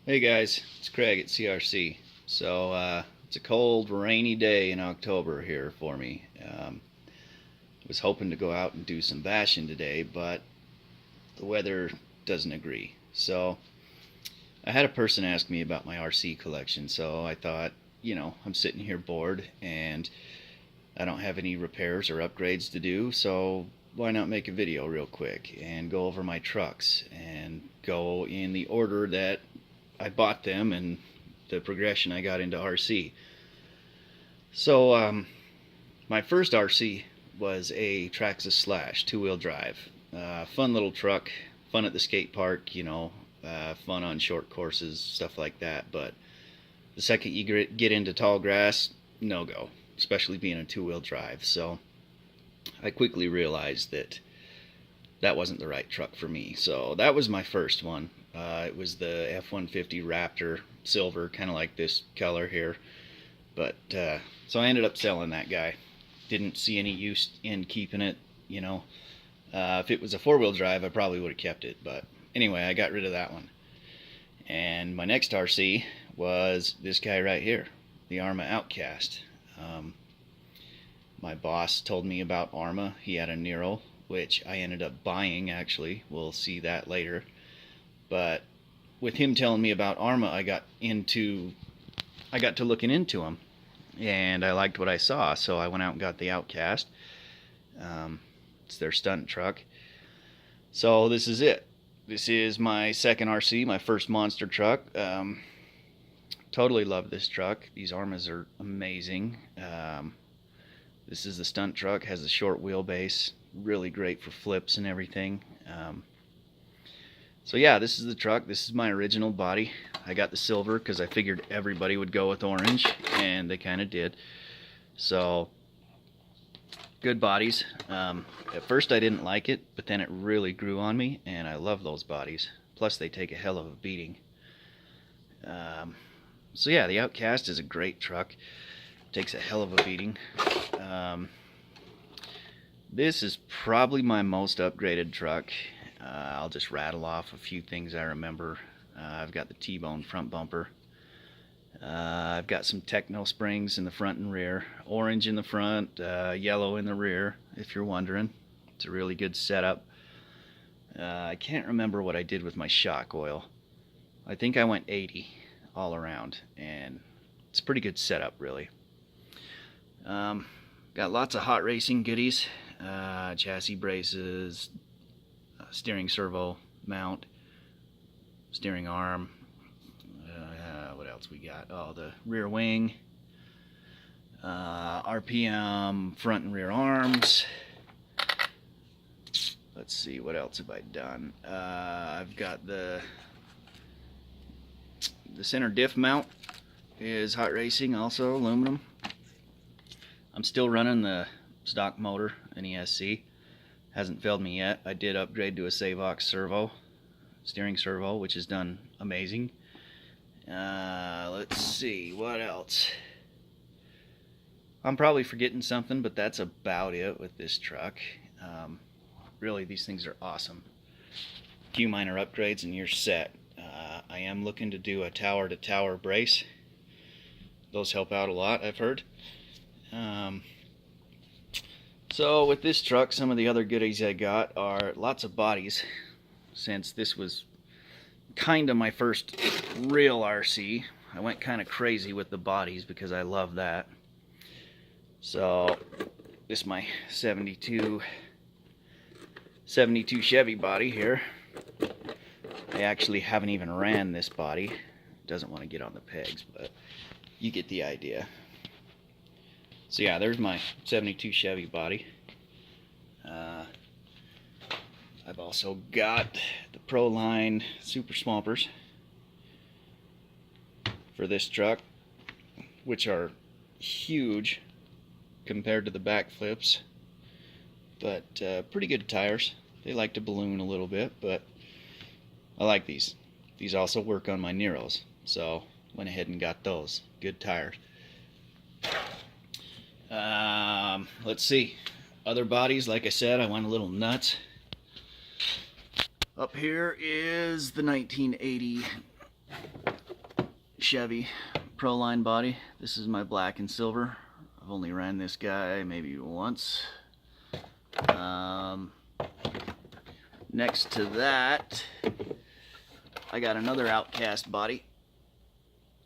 Hey guys, it's Craig at CRC. It's a cold, rainy day in October here for me. Was hoping to go out and do some bashing today, but the weather doesn't agree. So I had a person ask me about my RC collection, so I thought, I'm sitting here bored and I don't have any repairs or upgrades to do, so why not make a video real quick and go over my trucks and go in the order that I bought them and the progression I got into RC. My first RC was a Traxxas Slash two-wheel drive. Fun little truck, fun at the skate park, fun on short courses, stuff like that. But the second you get into tall grass, no go, especially being a two-wheel drive. So I quickly realized that that wasn't the right truck for me. So that was my first one. It was the F-150 Raptor silver, kind of like this color here. But so I ended up selling that guy. Didn't see any use in keeping it, If it was a four-wheel drive, I probably would have kept it. But anyway, I got rid of that one. And my next RC was this guy right here, the Arrma Outcast. My boss told me about Arrma. He had a Nero, which I ended up buying, actually. We'll see that later. But with him telling me about Arrma, I got to looking into them, and I liked what I saw, so I went out and got the Outcast. It's their stunt truck. So this is it. This is my second RC, my first monster truck. Totally love this truck. These Arrmas are amazing. This is the stunt truck, has a short wheelbase, really great for flips and everything. So yeah, this is the truck. This is my original body. I got the silver because I figured everybody would go with orange, and they kind of did. So, good bodies. At first I didn't like it, but then it really grew on me, and I love those bodies. Plus they take a hell of a beating. So yeah, the Outcast is a great truck. Takes a hell of a beating. This is probably my most upgraded truck. I'll just rattle off a few things I remember. I've got the T-bone front bumper. I've got some Techno springs in the front and rear. Orange in the front, yellow in the rear, if you're wondering. It's a really good setup. I can't remember what I did with my shock oil. I think I went 80 all around, and it's a pretty good setup, really. Got lots of hot racing goodies. Chassis braces, steering servo mount, steering arm. What else we got? Oh, the rear wing, RPM front and rear arms. Let's see, what else have I done? I've got the center diff mount is hot racing, also aluminum. I'm still running the stock motor, an ESC. Hasn't failed me yet. I did upgrade to a Savox servo, steering servo, which has done amazing. Let's see, what else? I'm probably forgetting something, but that's about it with this truck. Really, these things are awesome. A few minor upgrades and you're set. I am looking to do a tower-to-tower brace. Those help out a lot, I've heard. So with this truck, some of the other goodies I got are lots of bodies, since this was kind of my first real RC. I went kind of crazy with the bodies because I love that. So this is my 72 Chevy body here. I actually haven't even ran this body. It doesn't want to get on the pegs, but you get the idea. So yeah, there's my 72 Chevy body. I've also got the Proline Super Swampers for this truck, which are huge compared to the backflips, but pretty good tires. They like to balloon a little bit, but I like these. These also work on my Neros, so went ahead and got those. Good tires. Let's see. Other bodies, like I said, I went a little nuts. Up here is the 1980 Chevy Proline body. This is my black and silver. I've only ran this guy maybe once. Next to that, I got another Outcast body.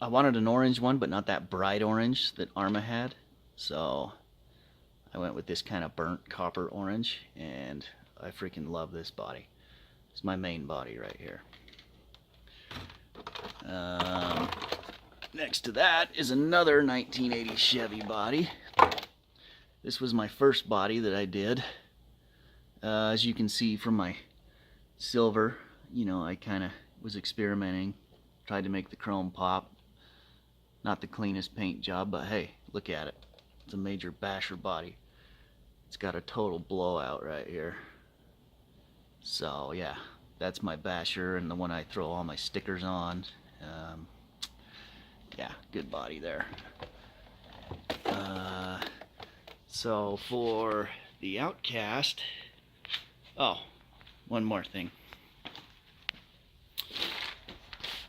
I wanted an orange one, but not that bright orange that Arrma had. So I went with this kind of burnt copper orange, and I freaking love this body. It's my main body right here. Next to that is another 1980 Chevy body. This was my first body that I did. As you can see from my silver, you know, I kind of was experimenting, tried to make the chrome pop. Not the cleanest paint job, but hey, look at it. It's a major basher body. It's got a total blowout right here. So yeah, that's my basher and the one I throw all my stickers on. Yeah, good body there. So for the Outcast, oh, one more thing.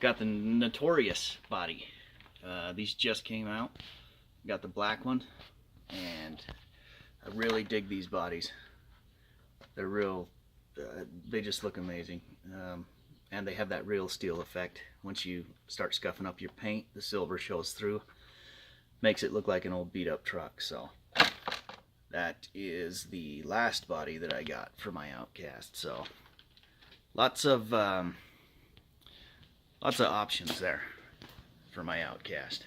Got the Notorious body. These just came out. Got the black one, and I really dig these bodies. They're real, they just look amazing. And they have that real steel effect. Once you start scuffing up your paint, the silver shows through. Makes it look like an old beat up truck. So that is the last body that I got for my Outcast. So lots of options there for my Outcast.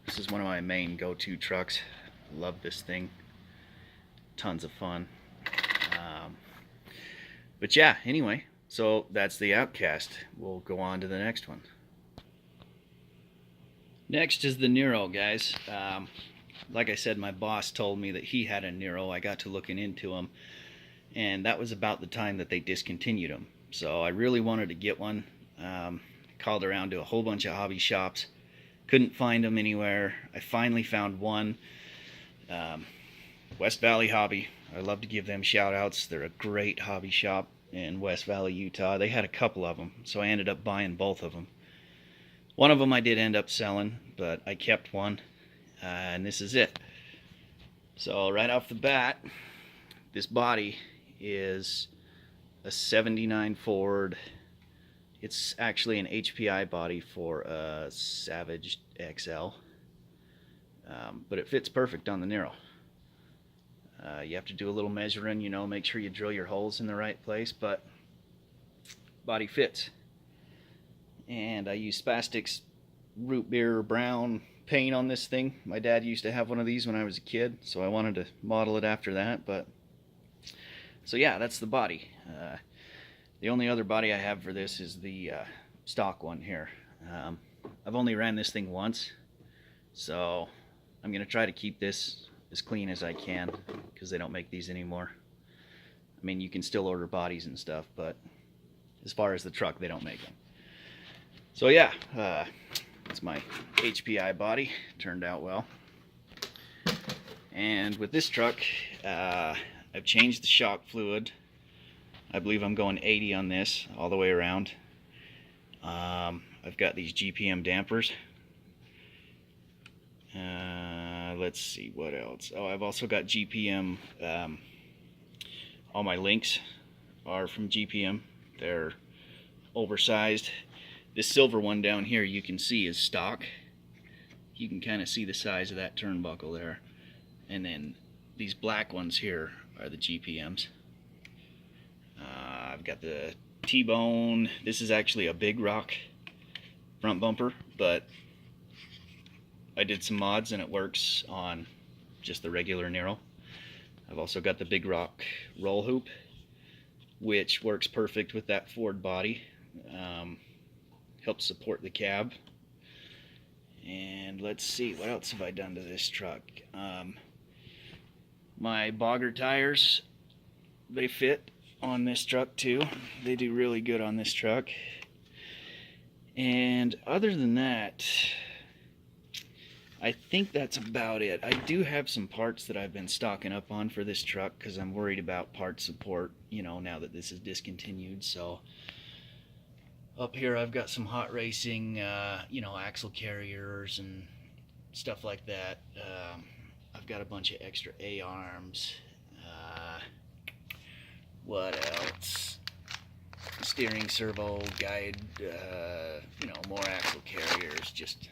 This is one of my main go-to trucks. Love this thing. Tons of fun. But yeah, anyway, so that's the Outcast. We'll go on to the next one. Next is the Nero, guys. Like I said, my boss told me that he had a Nero. I got to looking into them, and that was about the time that they discontinued them. So I really wanted to get one. Called around to a whole bunch of hobby shops. Couldn't find them anywhere. I finally found one. West Valley Hobby. I love to give them shout outs. They're a great hobby shop in West Valley, Utah. They had a couple of them, so I ended up buying both of them. One of them I did end up selling, but I kept one, and this is it. So right off the bat, this body is a 79 Ford. It's actually an HPI body for a Savage XL, but it fits perfect on the Nero. You have to do a little measuring, you know, make sure you drill your holes in the right place, but body fits. And I use Spastix root beer brown paint on this thing. My dad used to have one of these when I was a kid, so I wanted to model it after that. But so yeah, that's the body. The only other body I have for this is the stock one here. I've only ran this thing once, so I'm gonna try to keep this as clean as I can, because they don't make these anymore. I mean, you can still order bodies and stuff, but as far as the truck, they don't make them. So yeah, it's my HPI body. Turned out well. And with this truck, I've changed the shock fluid. I believe I'm going 80 on this all the way around. I've got these GPM dampers. Let's see what else. Oh, I've also got GPM. All my links are from GPM. They're oversized. This silver one down here you can see is stock. You can kind of see the size of that turnbuckle there. And then these black ones here are the GPMs. I've got the T-bone. This is actually a Big Rock front bumper, but I did some mods and it works on just the regular Nero. I've also got the Big Rock roll hoop, which works perfect with that Ford body. Helps support the cab. And let's see, what else have I done to this truck? My bogger tires, they fit on this truck too. They do really good on this truck. And other than that, I think that's about it. I do have some parts that I've been stocking up on for this truck because I'm worried about part support, you know, now that this is discontinued. So Up here I've got some hot racing, axle carriers and stuff like that. I've got a bunch of extra A-arms. What else? Steering servo guide, more axle carriers, just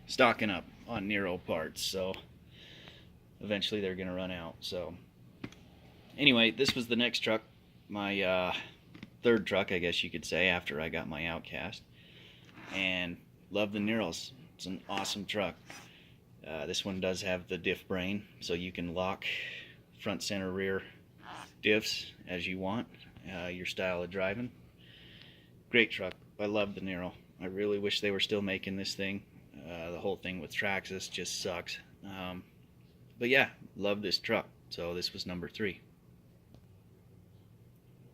stocking up on Nero parts, so eventually they're gonna run out. So anyway, this was the next truck, my third truck, I guess you could say, after I got my Outcast, and love the Neros. It's an awesome truck. This one does have the diff brain, so you can lock front, center, rear diffs as you want, your style of driving. Great truck. I love the Nero. I really wish they were still making this thing. The whole thing with Traxxas just sucks. But yeah, love this truck. So this was number 3.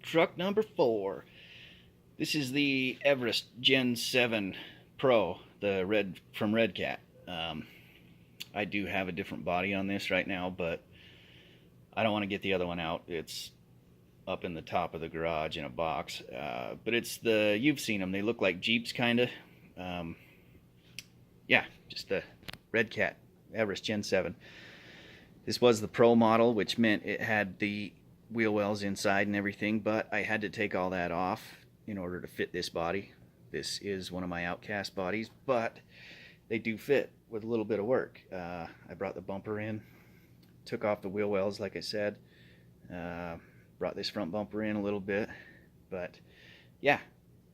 Truck number 4. This is the Everest Gen 7 Pro, from Redcat. I do have a different body on this right now, but I don't want to get the other one out. It's up in the top of the garage in a box. But you've seen them. They look like Jeeps, kind of. Yeah, just the Redcat Everest Gen 7. This was the Pro model, which meant it had the wheel wells inside and everything, but I had to take all that off in order to fit this body. This is one of my Outcast bodies, but they do fit with a little bit of work. I brought the bumper in, took off the wheel wells like I said, brought this front bumper in a little bit, but yeah,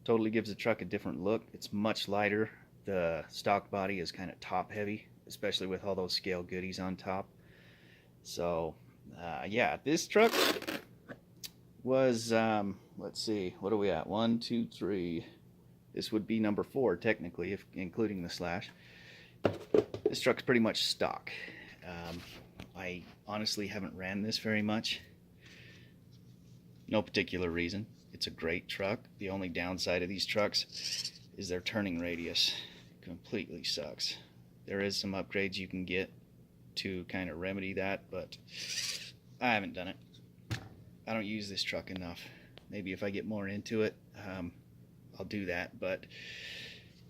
totally gives the truck a different look. It's much lighter. The stock body is kind of top heavy, especially with all those scale goodies on top. So yeah, this truck was, let's see, what are we at? 1, 2, 3. This would be number 4 technically, if including the slash. This truck's pretty much stock. I honestly haven't ran this very much. No particular reason. It's a great truck. The only downside of these trucks is their turning radius. Completely sucks. There is some upgrades you can get to kind of remedy that, but I haven't done it. I don't use this truck enough. Maybe if I get more into it, I'll do that. But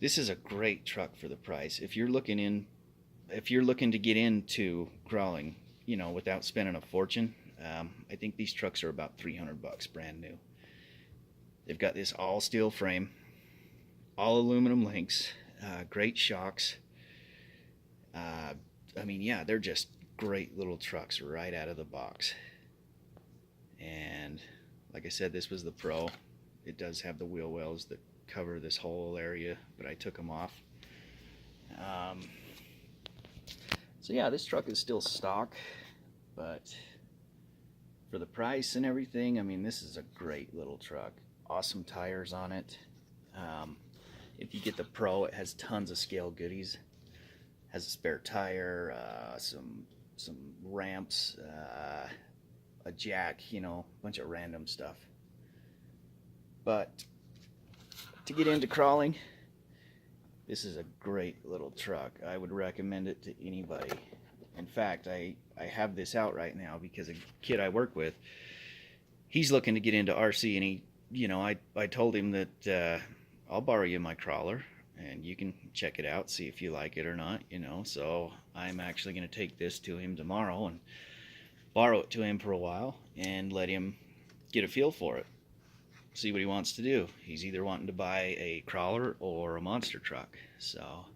this is a great truck for the price. If you're looking to get into crawling, without spending a fortune, I think these trucks are about $300 brand new. They've got this all steel frame, all aluminum links, great shocks. Yeah, they're just great little trucks right out of the box. And like I said, this was the Pro. It does have the wheel wells that cover this whole area, but I took them off. So yeah, this truck is still stock, but for the price and everything, this is a great little truck. Awesome tires on it. If you get the Pro, it has tons of scale goodies. Has a spare tire, some ramps, a jack, a bunch of random stuff. But to get into crawling, this is a great little truck. I would recommend it to anybody. In fact, I have this out right now because a kid I work with, he's looking to get into RC, and I told him that I'll borrow you my crawler and you can check it out, see if you like it or not, So I'm actually going to take this to him tomorrow and borrow it to him for a while and let him get a feel for it. See what he wants to do. He's either wanting to buy a crawler or a monster truck. So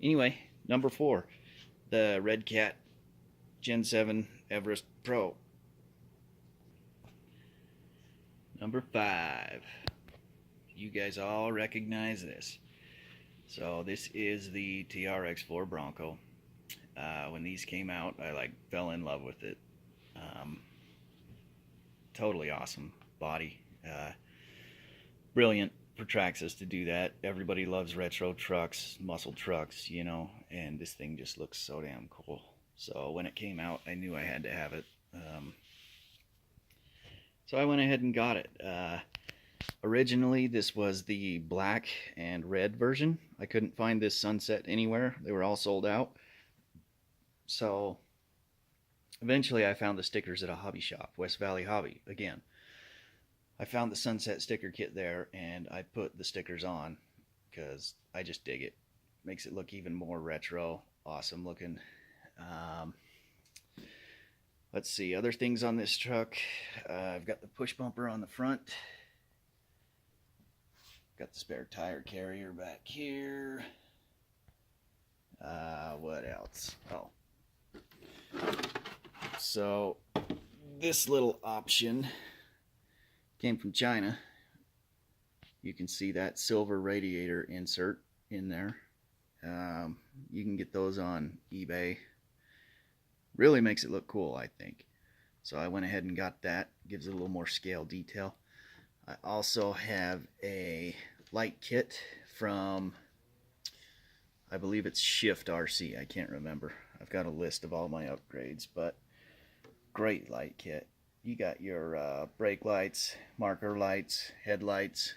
anyway, number 4, the Redcat Gen 7 Everest Pro. Number 5. You guys all recognize this. So this is the TRX4 Bronco. When these came out, I fell in love with it. Totally awesome body. Brilliant for Traxxas to do that. Everybody loves retro trucks, muscle trucks, and this thing just looks so damn cool. So when it came out, I knew I had to have it. So I went ahead and got it. Originally, this was the black and red version. I couldn't find this sunset anywhere. They were all sold out. So eventually I found the stickers at a hobby shop, West Valley Hobby, again. I found the Sunset sticker kit there, and I put the stickers on because I just dig it. Makes it look even more retro, awesome looking. Um, let's see, other things on this truck. I've got the push bumper on the front. Got the spare tire carrier back here. What else? Oh. So, this little option came from China. You can see that silver radiator insert in there. You can get those on eBay. Really makes it look cool, I think. So I went ahead and got that. Gives it a little more scale detail. I also have a light kit from, I believe it's Shift RC. I can't remember. I've got a list of all my upgrades, but great light kit. You got your brake lights, marker lights, headlights,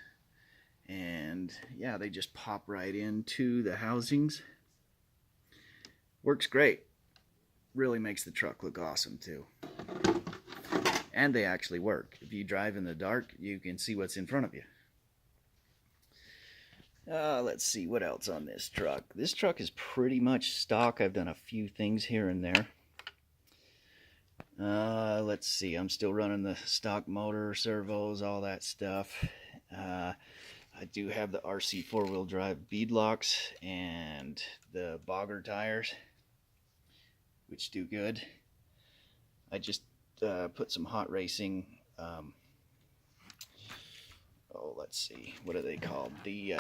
and yeah, they just pop right into the housings. Works great. Really makes the truck look awesome too. And they actually work. If you drive in the dark, you can see what's in front of you. Let's see what else on this truck. This truck is pretty much stock. I've done a few things here and there. Let's see. I'm still running the stock motor, servos, all that stuff. I do have the RC four-wheel drive beadlocks and the bogger tires, which do good. I just put some hot racing, let's see, what are they called? The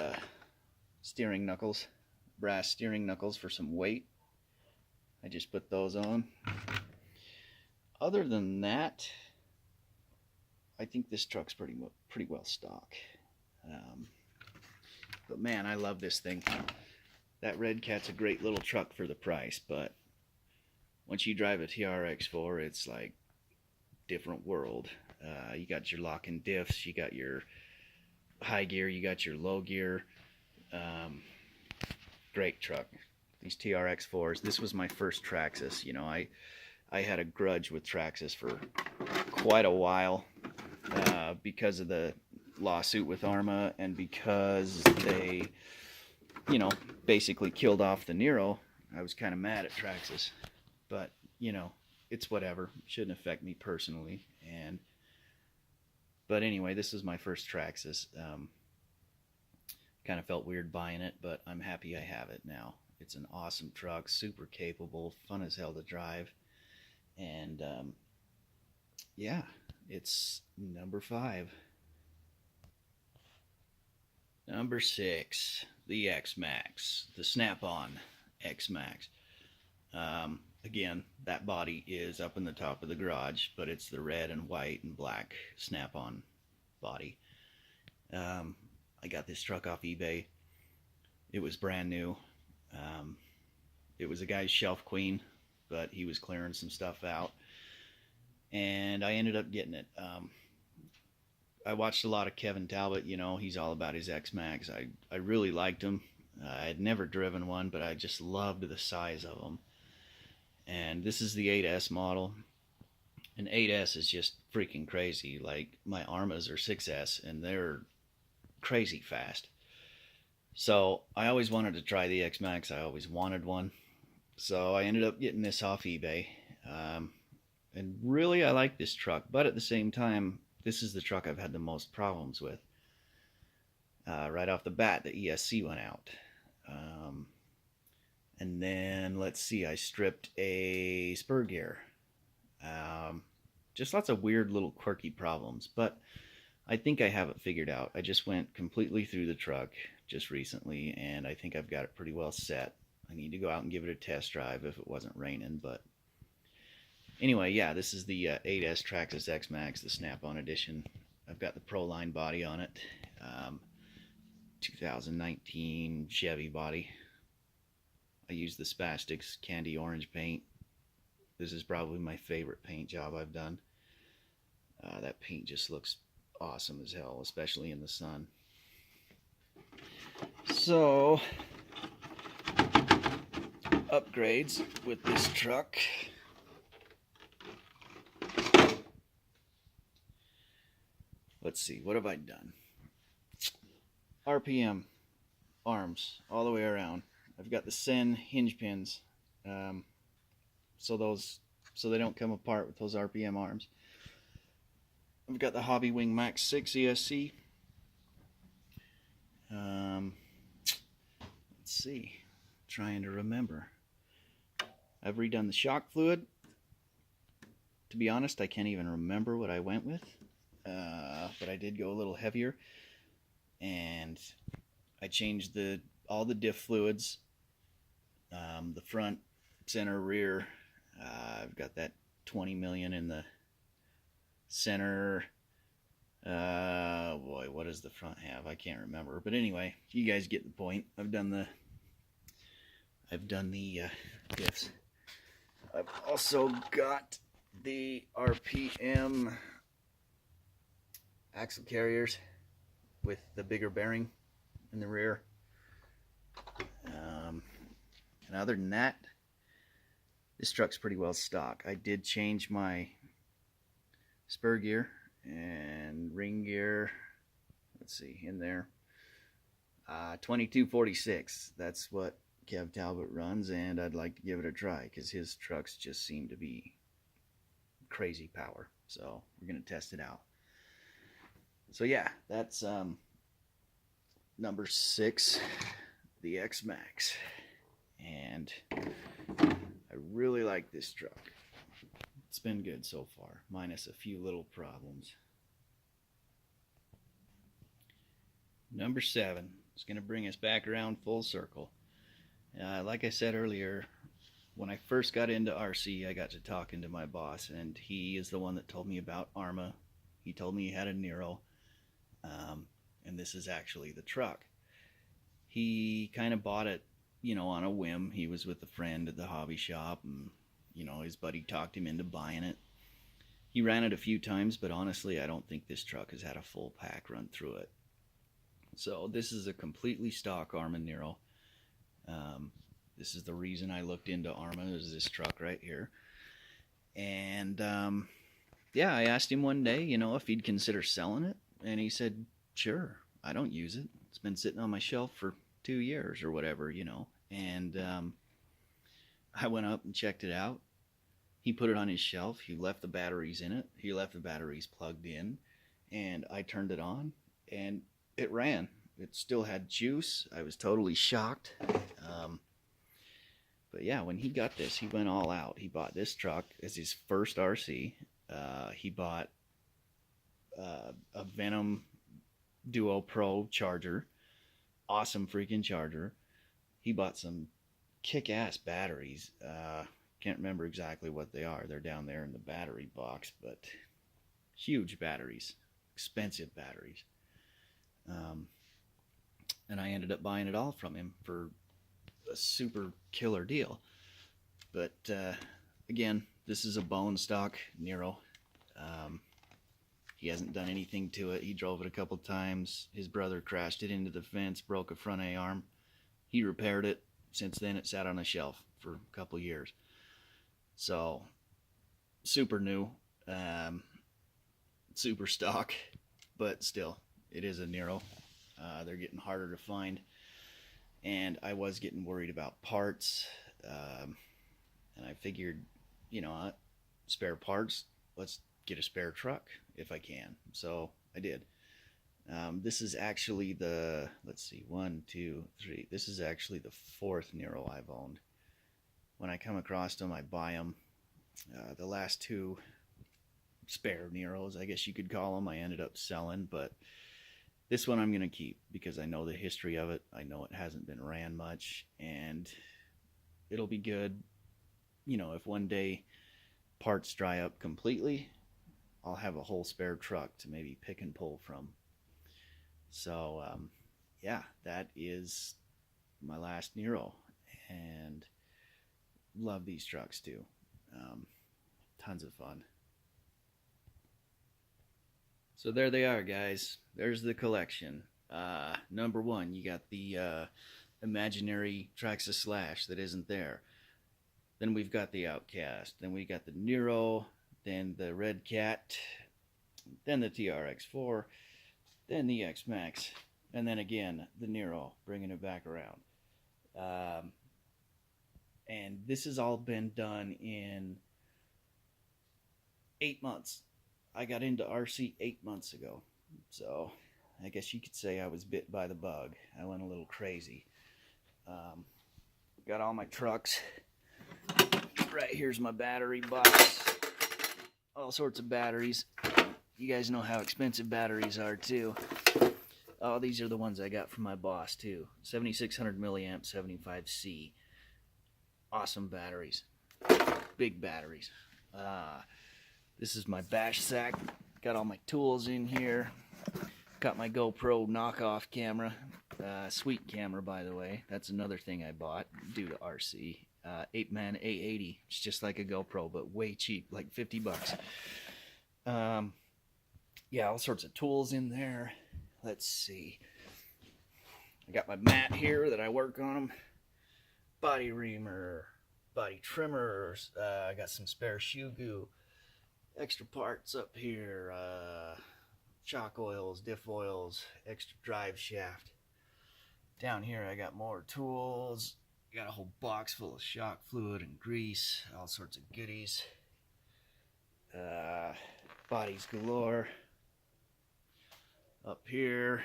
steering knuckles, brass steering knuckles for some weight. I just put those on. Other than that, I think this truck's pretty well stock. But man, I love this thing. That Redcat's a great little truck for the price, but once you drive a TRX4, it's like different world. You got your lock-in diffs, you got your high gear, you got your low gear. Great truck. These TRX4s. This was my first Traxxas. You know, I had a grudge with Traxxas for quite a while because of the lawsuit with Arrma, and because they, you know, basically killed off the Nero. I was kind of mad at Traxxas, but you know, it's whatever. It shouldn't affect me personally. But anyway, this is my first Traxxas. Kind of felt weird buying it, but I'm happy I have it now. It's an awesome truck, super capable, fun as hell to drive, and yeah, it's number 5. Number 6, the X-Max, the Snap-on X-Max. Again, that body is up in the top of the garage, but it's the red and white and black Snap-on body. I got this truck off eBay. It was brand new. It was a guy's shelf queen, but he was clearing some stuff out, and I ended up getting it. I watched a lot of Kevin Talbot. You know, he's all about his X-Max. I really liked him. I had never driven one, but I just loved the size of them. And this is the 8S model. And 8S is just freaking crazy. Like, my Arrmas are 6S, and they're crazy fast. So I always wanted to try the X-Max. I always wanted one. So I ended up getting this off eBay. And really, I like this truck. But at the same time, this is the truck I've had the most problems with. Right off the bat, the ESC went out. And then, let's see, I stripped a spur gear. Just lots of weird little quirky problems. But I think I have it figured out. I just went completely through the truck just recently, and I think I've got it pretty well set. I need to go out and give it a test drive if it wasn't raining, but anyway, yeah, this is the 8S Traxxas X-Max, the Snap-on edition. I've got the Pro Line body on it. 2019 Chevy body. I use the Spastics candy orange paint. This is probably my favorite paint job I've done. That paint just looks awesome as hell, especially in the sun. So, upgrades with this truck. let's see, what have I done? RPM arms all the way around. I've got the Sen hinge pins, so they don't come apart with those RPM arms. I've got the Hobby Wing Max 6 ESC. Let's see, trying to remember. I've redone the shock fluid. To be honest, I can't even remember what I went with, but I did go a little heavier, and I changed all the diff fluids, the front, center, rear. I've got that 20 million in the center. Boy, what does the front have? I can't remember, but anyway, you guys get the point. I've done the diffs. I've also got the RPM axle carriers with the bigger bearing in the rear. And other than that, this truck's pretty well stock. I did change my spur gear and ring gear. Let's see, in there. 2246. That's what Kev Talbot runs, and I'd like to give it a try because his trucks just seem to be crazy power. So we're gonna test it out. So yeah, that's number 6, the X Max, and I really like this truck. It's been good so far, minus a few little problems. Number 7 is going to bring us back around full circle. Like I said earlier, when I first got into RC, I got to talking to my boss, and he is the one that told me about Arrma. He told me he had a Nero, and this is actually the truck. He kind of bought it, on a whim. He was with a friend at the hobby shop, and his buddy talked him into buying it. He ran it a few times, but honestly, I don't think this truck has had a full pack run through it. So this is a completely stock Arrma Nero. This is the reason I looked into Arrma, is this truck right here. And yeah, I asked him one day, if he'd consider selling it, and he said, sure, I don't use it. It's been sitting on my shelf for 2 years or whatever, and I went up and checked it out. He put it on his shelf. He left the batteries in it. He left the batteries plugged in, and I turned it on, and it ran. It still had juice. I was totally shocked. But yeah, when he got this, he went all out. He bought this truck as his first RC. He bought a Venom Duo Pro charger. Awesome freaking charger. He bought some kick-ass batteries. Can't remember exactly what they are. They're down there in the battery box, but huge batteries. Expensive batteries. And I ended up buying it all from him for a super killer deal. But again, this is a bone stock Nero. He hasn't done anything to it. He drove it a couple times. His brother crashed it into the fence, broke a front A-arm. He repaired it. Since then, it sat on a shelf for a couple years. So, super new, super stock, but still, it is a Nero. They're getting harder to find, and I was getting worried about parts, and I figured, spare parts, let's get a spare truck if I can. So I did. This is actually let's see, 1, 2, 3. This is actually the 4th Nero I've owned. When I come across them, I buy them. The last 2 spare Neros, I guess you could call them, I ended up selling, but this one I'm going to keep because I know the history of it. I know it hasn't been ran much, and it'll be good. If one day parts dry up completely, I'll have a whole spare truck to maybe pick and pull from. So, yeah, that is my last Nero, and love these trucks too. Tons of fun. So there they are, guys. There's the collection. Number 1, you got the imaginary Traxxas Slash that isn't there. Then we've got the Outcast. Then we got the Nero. Then the Redcat. then the TRX4, then the X-Max, and then again the Nero, bringing it back around. And this has all been done in 8 months. I got into RC 8 months ago, so I guess you could say I was bit by the bug. I went a little crazy. Got all my trucks. Right here's my battery box. All sorts of batteries. You guys know how expensive batteries are too. Oh, these are the ones I got from my boss too. 7600 milliamp 75C. Awesome batteries. Big batteries. This is my bash sack. Got all my tools in here. Got my GoPro knockoff camera. Sweet camera, by the way. That's another thing I bought due to RC. 8-man A80. It's just like a GoPro, but way cheap, like 50 bucks. Yeah, all sorts of tools in there. Let's see. I got my mat here that I work on them. Body reamer, body trimmers. I got some spare shoe goo. Extra parts up here. Shock oils, diff oils, extra drive shaft. Down here I got more tools. I got a whole box full of shock fluid and grease, all sorts of goodies. Bodies galore. Up here.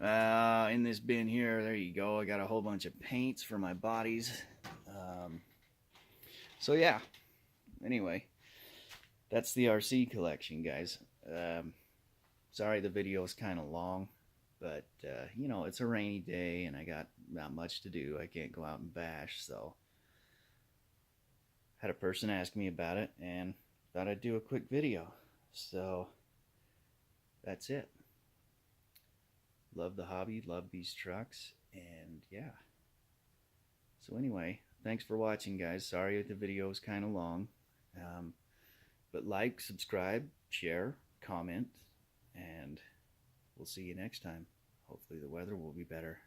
In this bin here, there you go. I got a whole bunch of paints for my bodies. So yeah, anyway, that's the RC collection, guys. Sorry the video is kind of long, but you know, it's a rainy day and I got not much to do. I can't go out and bash, so had a person ask me about it and thought I'd do a quick video. So that's it. Love the hobby, love these trucks, and yeah. So anyway, thanks for watching, guys. Sorry if the video is kind of long. But like, subscribe, share, comment, and we'll see you next time. Hopefully the weather will be better.